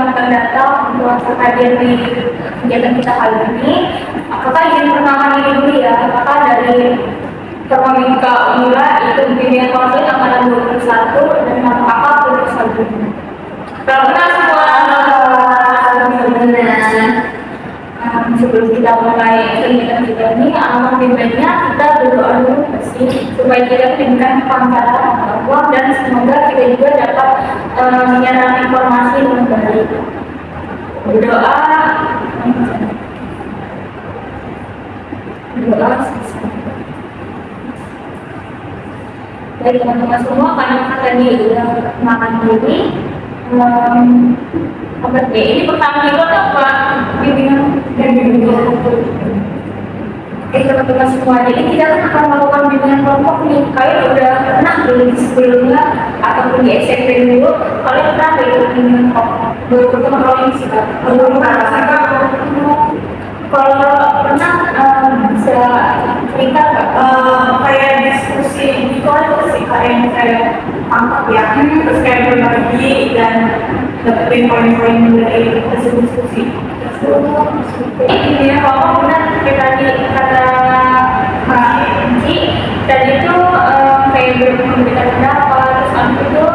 akan datang untuk hadir di kegiatan kita kali ini. Kakak izin perkenalan diri dulu ya. Kakak dari Permamika Unila, itu bimbingan konseling angkatan 21 dan nama kakak Putri Salbuna. Selamat semua. Sebelum kita mulai kegiatan kita ini, alhamdulillahnya kita berdoa dulu supaya kita diberikan kelancaran Allah dan semoga kita juga dapat menyerap informasi dengan baik. Berdoa. Baik teman-teman semua, karena tadi udah makan dulu. Ini pertama itu apa? Bimbingan dan bimbingan. Teman-teman semua, jadi kita akan melakukan bimbingan kelompok nih. Kalian udah pernah belum sebelumnya ataupun di SMP dulu, kalian pernah ikut bimbingan kelompok? Baru pertama kali ini sih kak. Kalau pernah bisa cerita nggak? Kayak diskusi gitu aja sih, kayak tangkap ya, terus kayak berbagi dan dapetin poin-poin dari hasil diskusi. Ini ya, kalau benar tadi kata Kak Inci, tadi itu kayak berbeda pendapat, terus habis itu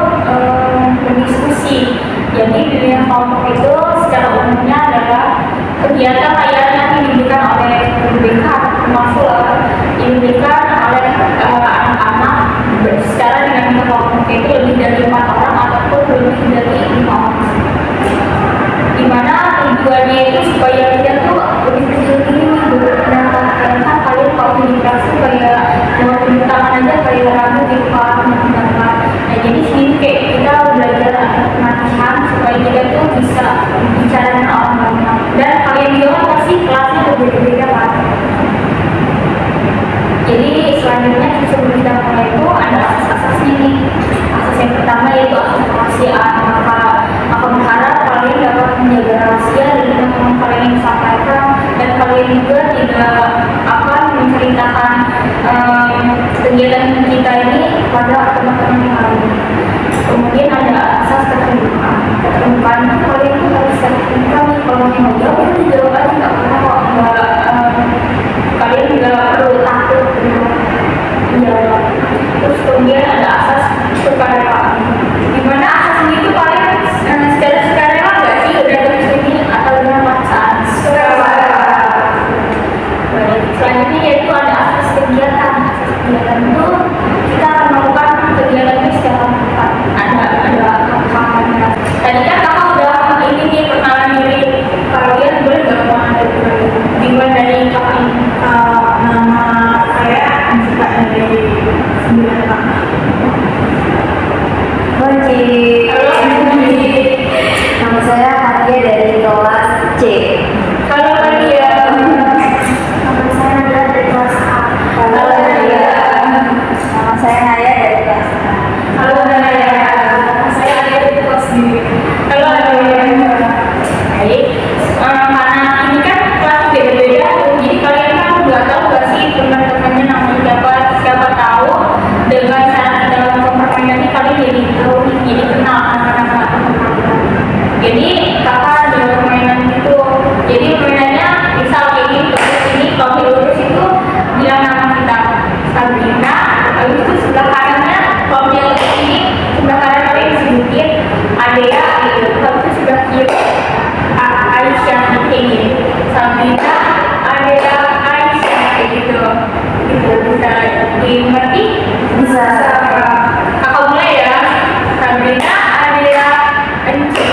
berdiskusi. Jadi pilihan kelompok itu secara umumnya adalah kegiatan layanan yang diberikan oleh BK, termasuk diberikan oleh anak-anak secara dengan kelompok itu lebih dari 4 orang ataupun lebih dari 5 orang. Dimana tujuannya itu supaya kita tuh lebih kecil ini berpendapat, karena kalian kalau komunikasi kayak mau tunjuk tangan aja kayak ragu di depan pendapat. Nah jadi sini kayak kita belajar latihan supaya kita tuh bisa bicara dengan orang banyak. Dan kalian juga pasti kelasnya berbeda-beda kan. Jadi selanjutnya sebelum kita mulai itu ada asas-asasnya nih. Asas yang pertama yaitu asas kerahasiaan. Maka berharap kalian dapat menjaga rahasia dan teman-teman kalian yang disampaikan, dan kalian juga tidak akan menceritakan kegiatan kita ini kepada teman-teman yang lain. Kemudian ada asas keterbukaan. Keterbukaan itu kalian tuh harus terbuka nih, kalau mau jawab itu jawab aja, nggak pernah kok kalian nggak perlu takut untuk menjawab. Terus kemudian ada asas sukarela. Dimana asas ini tuh kalian secara sukarela nggak sih udah tulis ini atau dengan paksaan? Sukarela. Selanjutnya yaitu ada asas kegiatan. Asas kegiatan itu kita akan melakukan kegiatan ini secara tepat. Ada kepahamannya. Tadi kan kakak udah ini nih perkenalan diri. Kalian boleh nggak kenalan dari kalian? Dimulai dari kakak ini. Nama saya Anjika dari 9 kakak. Halo Anji. Nama saya Fatia dari kelas C. Halo Fatia. Nama saya Nada dari kelas A. Halo Fatia. Nama saya Naya dari kelas A. Halo Naya. Saya ada di kelas B. Halo Naya. Baik. Karena ini kan kelas beda-beda, jadi kalian kan nggak tahu nggak sih teman-temannya namanya siapa tahu dengan cara kita melakukan permainan ini kalian jadi tahu, jadi kenal anak-anak. Jadi kakak ada permainan gitu. Jadi permainannya misal kayak gini, terus ini kalau lurus itu bilang nama kita Sabrina. Habis itu sebelah kanannya kalau dia ke sini sebelah kanan kalian disebutin Adea gitu. Habis itu sebelah kiri Aisyah kayak gini. Sabrina, Adea, Aisyah kayak gitu. Gitu bisa dimengerti? Bisa. Kakak mulai ya. Sabrina, Adea, Enci,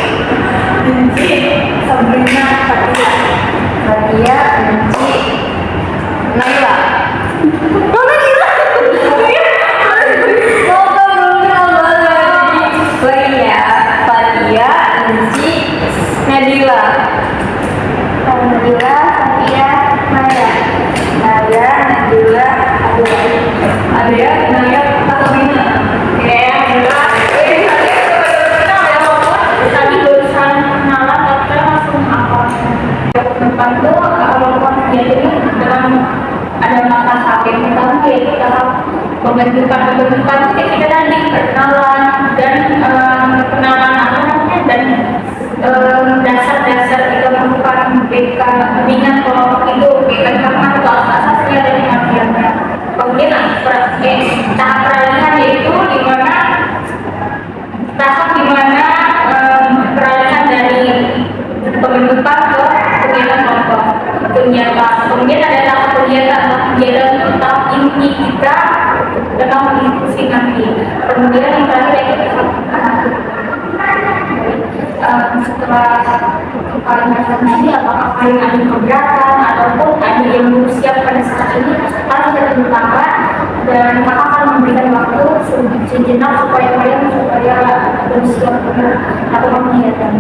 Sabrina, Fatia. Fatia, Enci, Naila. Mana kita? Moga belum kenal banget. Baik ya, Fatia, Enci, Nadila. Nadila, Fatia, Naya. Naya, Nadila, Adea, Naya, Sabrina. Ya, jelas. Tadi barusan kenalan, tapi saya langsung apa? Depan tuh kalau kegiatan ini dengan ada mata sakit kita yaitu dalam pembentukan kita tadi perkenalan dan perkenalan apa namanya dan mendampingi kita dalam diskusi nanti. Kemudian yang terakhir yaitu setelah kalimat ini apakah kalian ada keberatan ataupun ada yang belum siap pada saat ini, kalian bisa tentukan dan kakak akan memberikan waktu sejenak supaya kalian bersiap atau mengingatkan.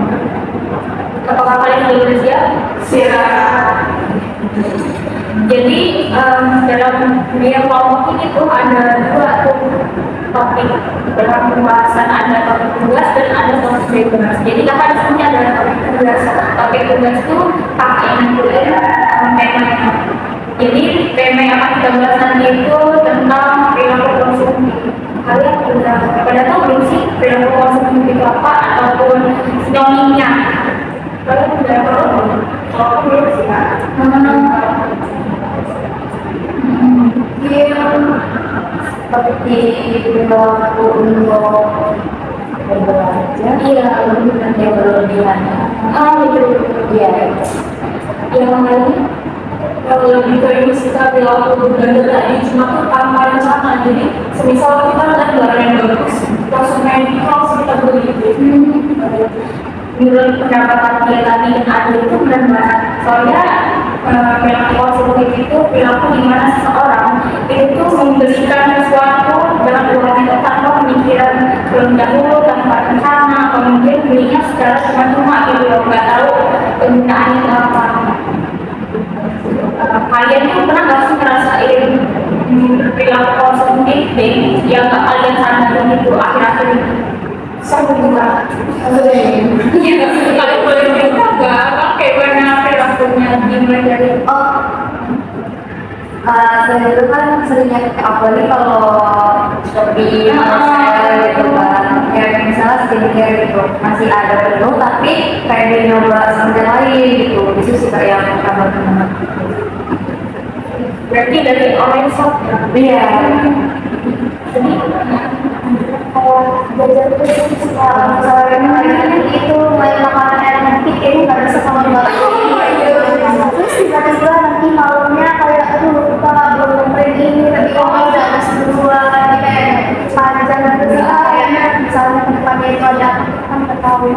Apakah kalian sudah bersiap? Siap. Jadi dalam media kelompok ini tuh ada dua topik dalam pembahasan, ada topik tugas dan ada topik bebas. Jadi kakak di sini ada topik tugas. Topik tugas itu kakak yang nentuin temanya. Jadi tema yang akan kita bahas nanti itu tentang perilaku konsumtif. Kalian sudah pada tahu belum sih perilaku konsumtif itu apa ataupun sinonimnya? Kalian sudah tahu? Oh, belum sih kak. Seperti perilaku untuk berbelanja, iya, yang berlebihan. Iya. Yang lain kalau lebih ke ini kita perilaku berbelanja tadi cuma tuh tanpa rencana. Jadi semisal kita lihat barang yang bagus langsung main impulse kita beli. Menurut pendapat dia tadi dan ada itu benar banget. Soalnya perilaku konsumtif itu perilaku di mana seseorang itu membelikan sesuatu dengan uang yang tanpa pemikiran terlebih dahulu, tanpa rencana, kemudian belinya secara cuma-cuma gitu loh, nggak tahu penggunaannya apa. Kalian tuh pernah nggak sih ngerasain perilaku konsumtif yang nggak kalian sadarin itu akhir-akhir ini? Saya juga iya, kalian boleh cerita nggak kayak mana perilakunya dimulai dari saya dulu kan seringnya apalagi kalau Shopee gitu kan, kayak misalnya skincare gitu masih ada penuh tapi kayak dia nyoba skincare lain gitu, itu sih kayak yang tambah teman. berarti dari online shop Iya. jadi Belajar itu suka misalnya itu main makanan yang nanti kayaknya nggak bisa sama banget. Terus tiba-tiba nanti malamnya kayak aduh lupa belum print ini tapi kok udah masih duluan kayak panjang gitu kayaknya misalnya ke depannya itu ada kan ketahui.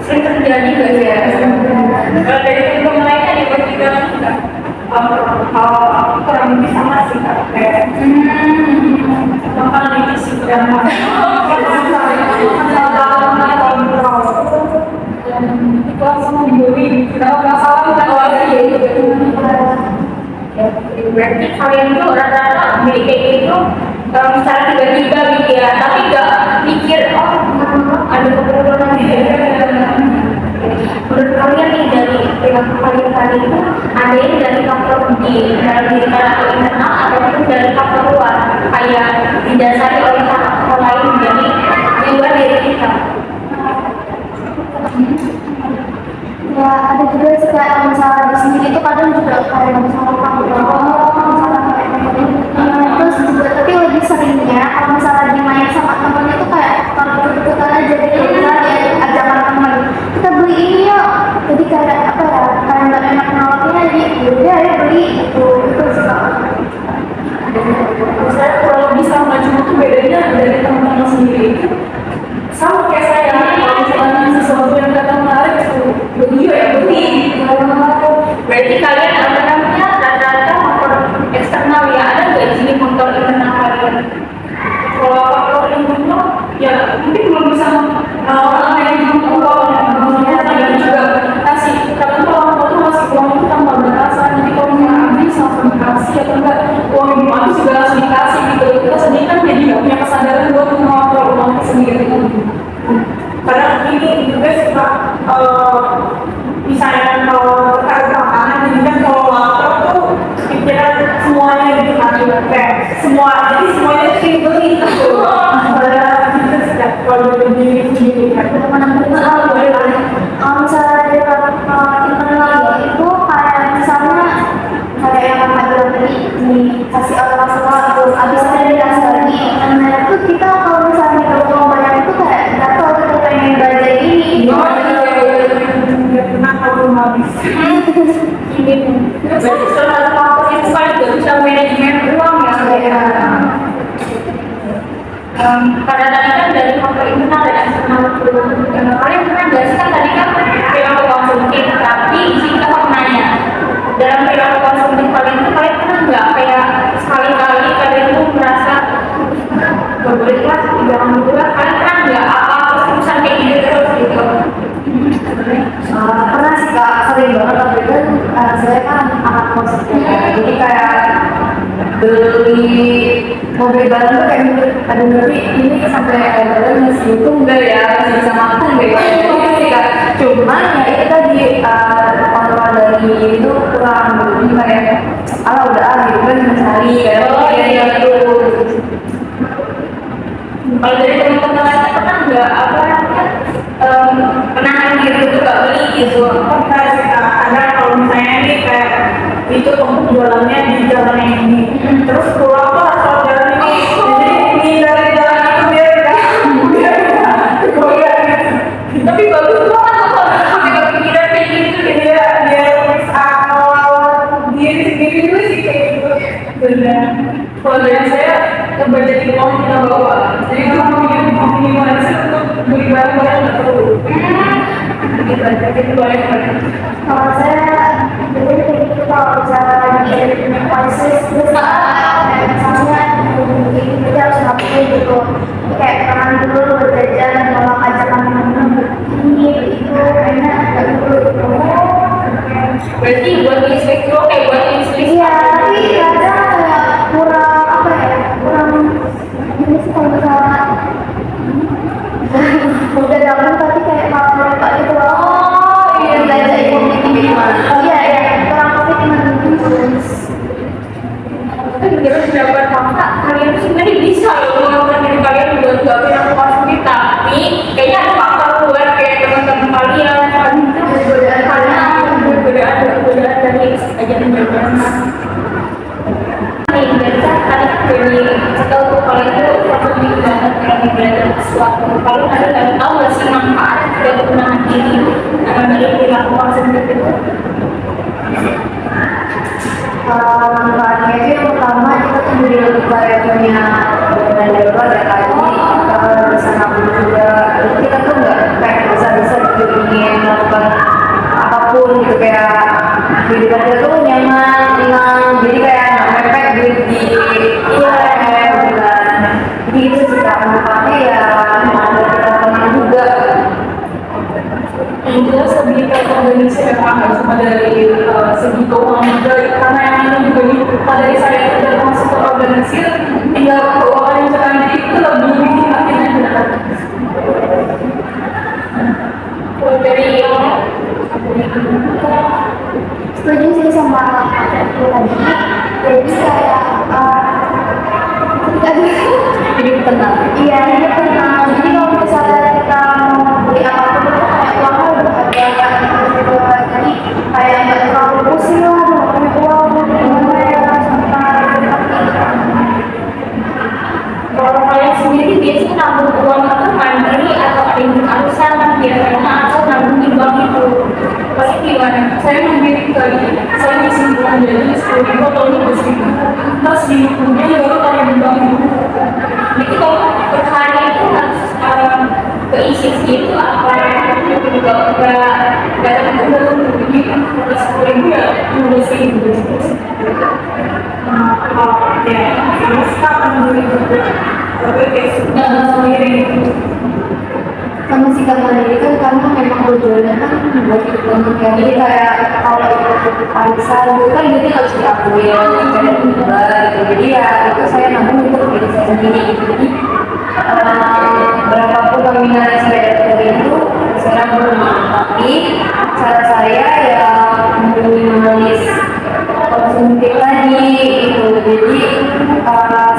sering terjadi nggak sih ya? Kalau dari teman lainnya di pertigaan enggak? Kalau kurang lebih sama sih kayak makanan itu sih kurang itu langsung membeli kalau nggak salah bukan lagi ya. Berarti kalian tuh rata-rata beli kayak gitu secara tiba-tiba gitu ya, tapi nggak mikir ada keperluan gitu. Menurut kalian nih dari perilaku kalian tadi itu ada yang dari faktor di dalam diri kalian atau internal ataupun dari faktor luar kayak didasari oleh faktor lain dari di luar diri kita? Ya ada juga sih kayak misalnya di sini itu kadang juga kayak misalnya kamu misalnya kayak terus juga tapi lebih seringnya kalau misalnya lagi main sama temen itu kayak kalau ikut-ikutan aja gitu misalnya ajakan temen kita beli ini yuk, jadi kayak apa ya kayak nggak enak nolaknya aja yaudah ya beli gitu itu sih kalau Saya kalau bisa maju itu bedanya dari teman-teman sendiri itu sama kayak saya. Kalau misalnya sesuatu yang kata menarik itu beli ya beli. Berarti kalian apa namanya rata-rata faktor eksternal ya, ada nggak di sini faktor internal kalian? Kalau faktor internal ya mungkin belum bisa orang lain yang maksudnya tadi juga kasih karena tuh orang tua tuh masih uang itu tanpa batasan. Jadi kalau misalnya habis langsung dikasih atau enggak uang yang belum habis juga langsung dikasih gitu. Kita sendiri kan jadi nggak punya kesadaran buat mengontrol uang sendiri. Karena ini juga suka misalnya kalau terkait makanan ini kan kalau lapar tuh pikiran semuanya gitu kan kayak semua jadi semuanya sih beli gitu. Padahal itu setiap kalau beli sendiri kan kalau misalnya dari internal itu kayak misalnya kayak yang kakak bilang tadi dikasih orang semua itu habis ada dikasih lagi nah itu kita kalau misalnya kalau uang banyak itu kayak nggak tahu kita pengen belanja ini nggak pernah kalau habis. Berarti salah satu faktor itu kan juga bisa manajemen ya. Karena tadi kan dari faktor internal dan eksternal kalian pernah nggak sih kan tadi kan perilaku konsumtif, tapi di sini kita mau nanya dalam perilaku konsumtif kalian itu kalian pernah nggak kayak sekali-kali kalian tuh merasa gak boleh lah, jangan dulu lah, kalian pernah nggak apa keputusan kayak gitu terus gitu? Pernah sih kak, sering banget tapi kan saya kan anak konsumtif ya. Jadi kayak beli mobil barang tuh kayak ada beli ini sampai barang masih itu enggak ya, masih bisa makan enggak ya, gitu sih kak. Cuman ya itu tadi kontrol dari itu kurang, jadi kayak udah gitu kan mencari kayak Iya. gitu. Kalau dari teman-teman lain pernah nggak apa namanya menahan diri untuk nggak beli gitu? Pernah sih kak, ada kalau misalnya nih kayak itu untuk jualannya di jalan yang ini, terus pulang tuh asal jalan ini, jadi dari jalan itu biar goyang. Tapi bagus banget kalau sampai kepikiran kayak gitu gitu ya. Dia bisa ngelawan diri sendiri dulu sih kayak gitu. Benar. Kalau dari saya ngebajain uang kita bawa, Jadi kalau mau gimana sih untuk beli barang-barang nggak perlu. gitu aja itu boleh banget. Kalau saya dulu kayak gitu, kalau misalnya lagi ada krisis terus kayak misalnya kita harus ngapain gitu, kayak kangen dulu berjajan kalau ajakan teman-teman ini itu kayaknya agak dulu gitu. Berarti buat listrik dulu kayak buat listrik. Iya, tapi kadang kayak kurang apa ya, kurang ini sih kalau misalnya udah gabung tapi kayak malah lupa gitu loh. Iya, belajar komitmen. Iya, iya, kurang komitmen gitu. Tapi menurut pendapat kakak, kalian tuh sebenarnya bisa loh melakukan diri kalian buat gak punya konsumsi, tapi kayaknya ada faktor luar kayak teman-teman kalian kan Godaan godaan dari ajaran-ajaran nih dari tadi dari tahu tuh kalau itu konsumsi banget kalau belajar sesuatu, kalau ada nggak tahu nggak sih manfaat dari menahan diri dari perilaku konsumsi itu? Manfaatnya itu yang pertama kita tuh jadi lebih kayak punya dana darurat ya kak. Jadi bisa nabung juga. Jadi kita tuh nggak kayak bisa gitu ingin melakukan apapun gitu, kayak kehidupan kita tuh nyaman, tenang. Jadi kayak nggak mepet duit di IAM bukan. Jadi itu sih kak, manfaatnya ya ada kita tenang juga. Yang jelas lebih kayak organisasi ya Kak, nggak cuma dari segi keuangan juga, karena yang ini juga nih, dari saya udah masuk ke organisasi, tinggal keuangan yang jalan jadi itu lebih bikin makin enak. Kalau dari yang Setuju sih sama aku tadi. Jadi kayak Hidup tenang. iya, ini tenang. Jadi kalau misalnya kita mau beli apapun itu kayak uangnya udah ada gitu. Jadi kayak nggak terlalu pusing lah mau punya uang gimana ya sampai. kalau kalian sendiri biasanya nabung uang itu mandiri atau ada yang arisan kan biasanya atau nabung di bank itu? Pasti gimana? Saya mandiri kali, saya ngisi bulan jadi 10.000 atau 15.000, terus di kemudian baru taruh di bank. Jadi kalau per hari itu harus keisi segitu apa nggak ada kebetulan Jadi 10.000 ya 15.000. Ya, terus tak mandiri juga, tapi kayak sudah sendiri. Sama sikap mandiri kan karena memang tujuannya kan buat hidup untuk ya. Jadi kayak kalau itu arisan itu kan duitnya nggak bisa diakui ya, kayak gitu. Jadi ya itu saya nabung untuk diri saya sendiri gitu. Jadi berapapun nominal yang saya dapat dari itu saya nabung. Tapi cara saya ya minimalis konsumtif tadi gitu. Jadi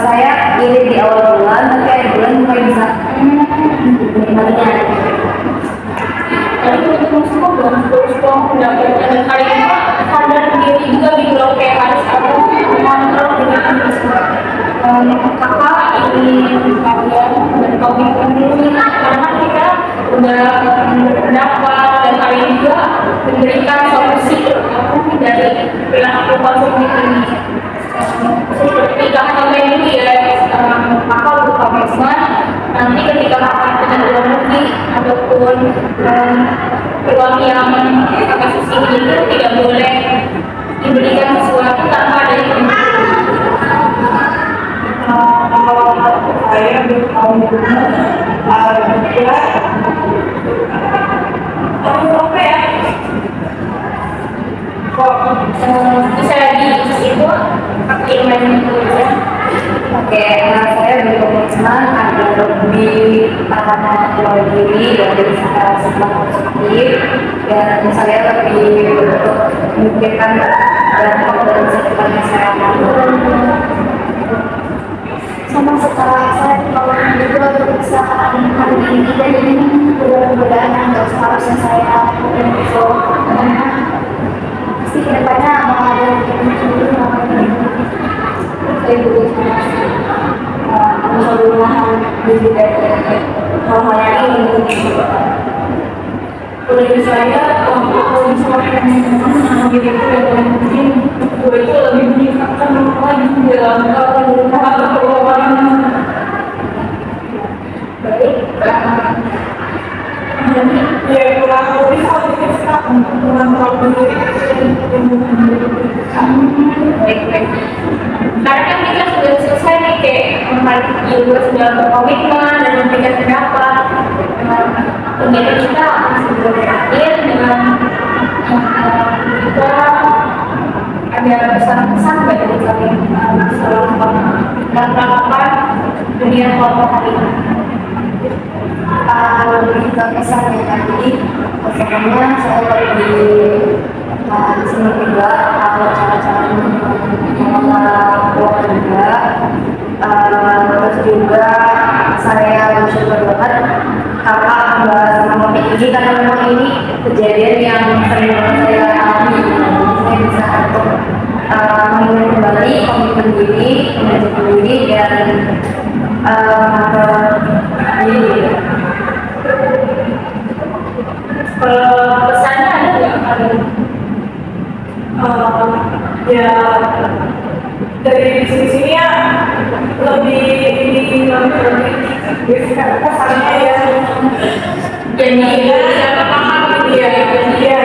saya irit di awal bulan, nanti akhir bulan mulai bisa menikmatinya. Tadi untuk semua belum terus dong pendapatnya dan kalian sadar diri juga gitu loh kayak harus apa mengontrol dengan kakak ini kalian dan komitmen dulu karena kita udah berpendapat dan kalian juga memberikan solusi dari perilaku konsumtif ini seperti kakak itu ya kakak berkomitmen nanti ketika kakak punya luar negeri ataupun peluang yang kakak sisihkan itu tidak boleh diberikan sesuatu tanpa ada yang Kalau saya mau apa ya? Kok bisa itu ilmunya itu ya? Oke, saya berkomitmen agar lebih mempelajari dari secara positif dan saya lebih untuk memikirkan dan potensi kepada saya sama setelah saya dikeluarkan juga untuk bisa hari ini dan ini mudah-mudahan yang seharusnya saya lakukan itu karena pasti kedepannya bakal ada yang dulu saya berusaha menyalurkan diri dari hal-hal yang ini. Bagi saya, kalau misalnya mengambil itu yang mungkin gue itu lebih meningkatkan lagi dalam keuangan. Baik, Ya kurang lebih kalau kita kurang terlalu baik. karena kan kita sudah selesai nih kayak juga sudah berkomitmen dan memberikan pendapat kegiatan kita masih belum berakhir dengan kita ada pesan-pesan dari kalian selalu dan melakukan dunia kelompok hari ini. Kalau kita kesannya tadi, kesannya saya lebih senang juga kalau cara-cara mengelola keluarga. Terus juga saya bersyukur banget kakak sama mami ini karena memang ini kejadian yang sering banget saya alami. Saya bisa untuk mengingat kembali komitmen diri, menjaga diri dan diri. Pesannya ada nggak? Ya dari sini ya lebih pesannya ya jadi ya paham gitu ya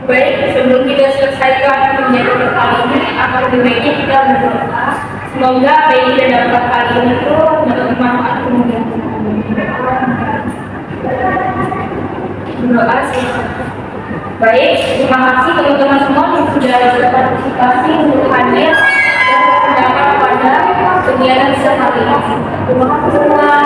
baik sebelum kita selesaikan kegiatan kali ini akan lebih baiknya kita berdoa semoga apa yang kita dapat kali ini tuh dapat bermanfaat kemudian berdoa sih. Baik, terima kasih teman-teman semua yang sudah berpartisipasi untuk hadir dan berpendapat pada kegiatan kita kali ini. Terima kasih semua.